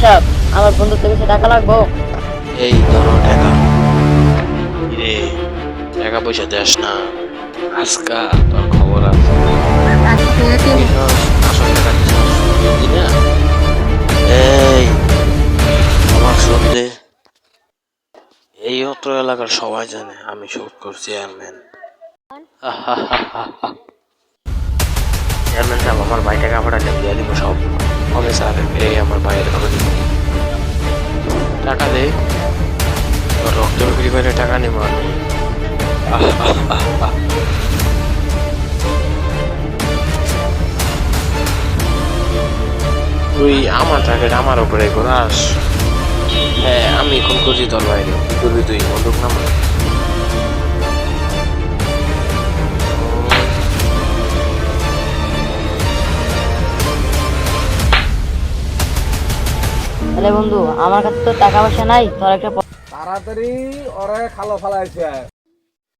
সাহেব, আমার বন্ধুর থেকে কিছু টাকা লাগবো। এই ধরো টাকা। রে, টাকা পয়সা দেস না, আজকা তোর খবর আছে। দিছস, আসল টাকা দিছস, দি না। এই আমার শোধ দে। এই অত্র এলাকার সবাই জানে আমি শুটকোর চেয়ারম্যান। চেয়ারম্যান সাহেব, আমার ভাই টাকা পাঠালে দিয়ে দিব সব। হবে স্যার, এই আমার ভাইয়ের ঘরে দিব। টাকা দে, তোর রক্ত বিক্রি করে টাকা নেবো আমি। তুই আমার টার্গেট আমার উপরে ঘোরাস। হ্যাঁ, আমি এখন করছি তোর বাইরে, কি করবি তুই? বন্দুক নামা। তাহলে বন্ধু, আমার কাছে তো টাকা পয়সা নাই, তোর একটা তাড়াতাড়ি ওরে খালো ফালাইছে।